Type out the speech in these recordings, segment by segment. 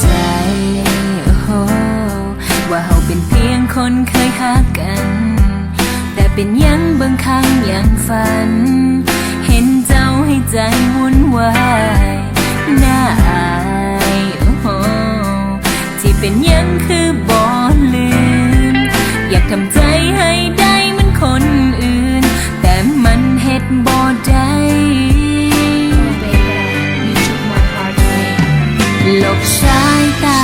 ใจว่าเฮาเป็นเพียงคนเคยหากันแต่เป็นยังบางครั้งยังฝันเห็นเจ้าให้ใจวุ่นวายน่าอายที่เป็นยังคือบ่ลืมอยากทำใจให้ได้เหมือนคนอื่นแต่มันเฮ็ดบ่ได้หลบสายตา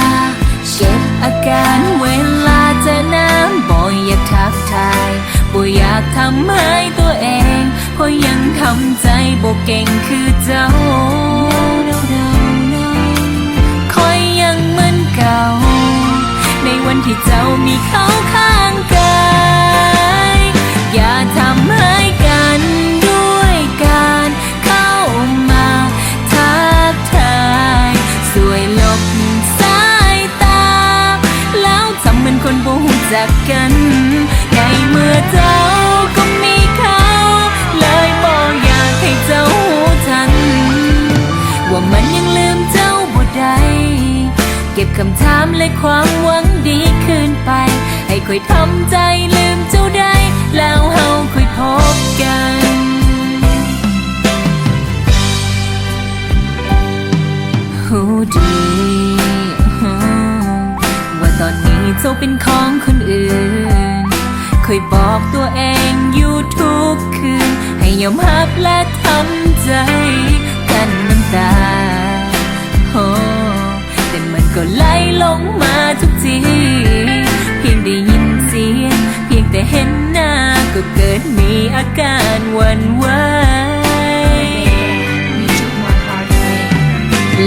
เก็บอาการเวลาเจอน้ำบ่อยากทักทายบ่อยากทำให้ตัวเองเพราะยังทำใจบ่เก่งคือเจ้าคอยยังเหมือนเก่าในวันที่เจ้ามีเขาข้างกายอย่าทำให้กันด้วยการเข้ามาทักทายสวยลบสายตาแล้วทำเหมือนคนบ่รู้จักกันในเมื่อเจ้าก็มีเขาเลยบ่อยากให้เจ้ารู้ทันว่ามันยังลืมเจ้าบ่ได้เก็บคำถามและความหวังดีคืนไปให้ค่อยทำใจลืมเจ้าได้แล้วเฮาค่อยพบกันหูดีว่าตอนนี้เจ้าเป็นของคนอื่นเคยบอกตัวเองอยู่ทุกคืนให้ยอมรับและทำใจกันน้ำตาแต่มันก็ไหลลงมาทุกทีเพียงได้ยินเสียงเพียงแต่เห็นหน้าก็เกิดมีอาการหวั่นไหว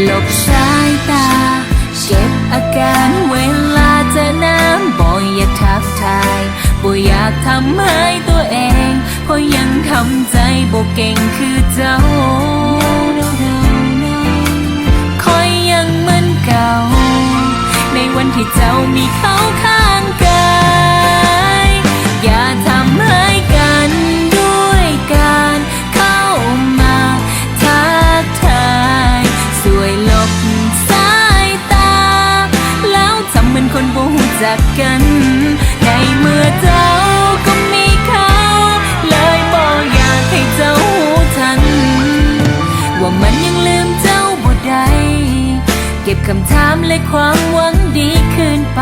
หลบสายตาเก็บอาการเวลาเจอน้ำบ่อยากทักทายบ่อยากทำให้ตัวเองเพราะยังทำใจบ่เก่งคือเจ้าคอยยังเหมือนเก่าในวันที่เจ้ามีเขาข้างกายอย่าทำให้กันด้วยการเข้ามาทักทายสวยลบสายตาแล้วทำเหมือนคนบ่รู้จักกันในเมื่อเจ้าก็มีเขาเลยบ่อยากให้เจ้ารู้ทันว่ามันยังลืมเจ้าบ่ได้เก็บคำถามและความหวังดีคืนไป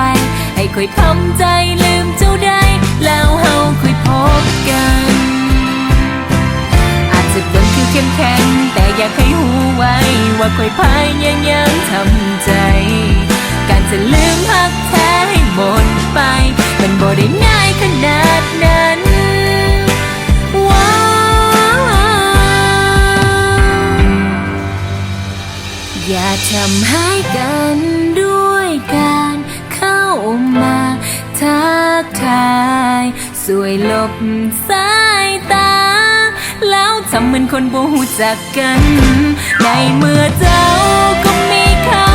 ให้ค่อยทำใจลืมเจ้าได้แล้วเฮาค่อยพบกันอาจจะเบิ่งคือเข้มแข็งแต่อยากให้หูไว้ว่าค่อยพยายามทำใจการจะลืมหักแท้ให้หมดไปมันบ่ได้ง่ายขนาดนั้นว้าวอย่าทำให้กันด้วยการเข้ามาทักทายสวยลบสายตาแล้วทำเหมือนคนบ่รู้จักกันในเมื่อเจ้าก็มีเขา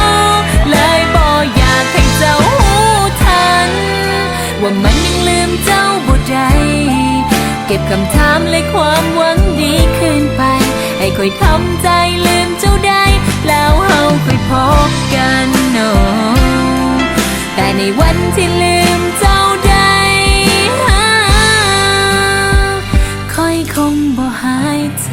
เลยบ่อยากให้เจ้ารู้ทันว่ามันยังลืมเจ้าบ่ได้เก็บคำถามและความหวังดีคืนไปให้ค่อยทำใจลืมเจ้าได้แล้วเฮาค่อยพบกันแต่ในวันที่ลืมเจ้าได้ค่อยคงบ่หายใจ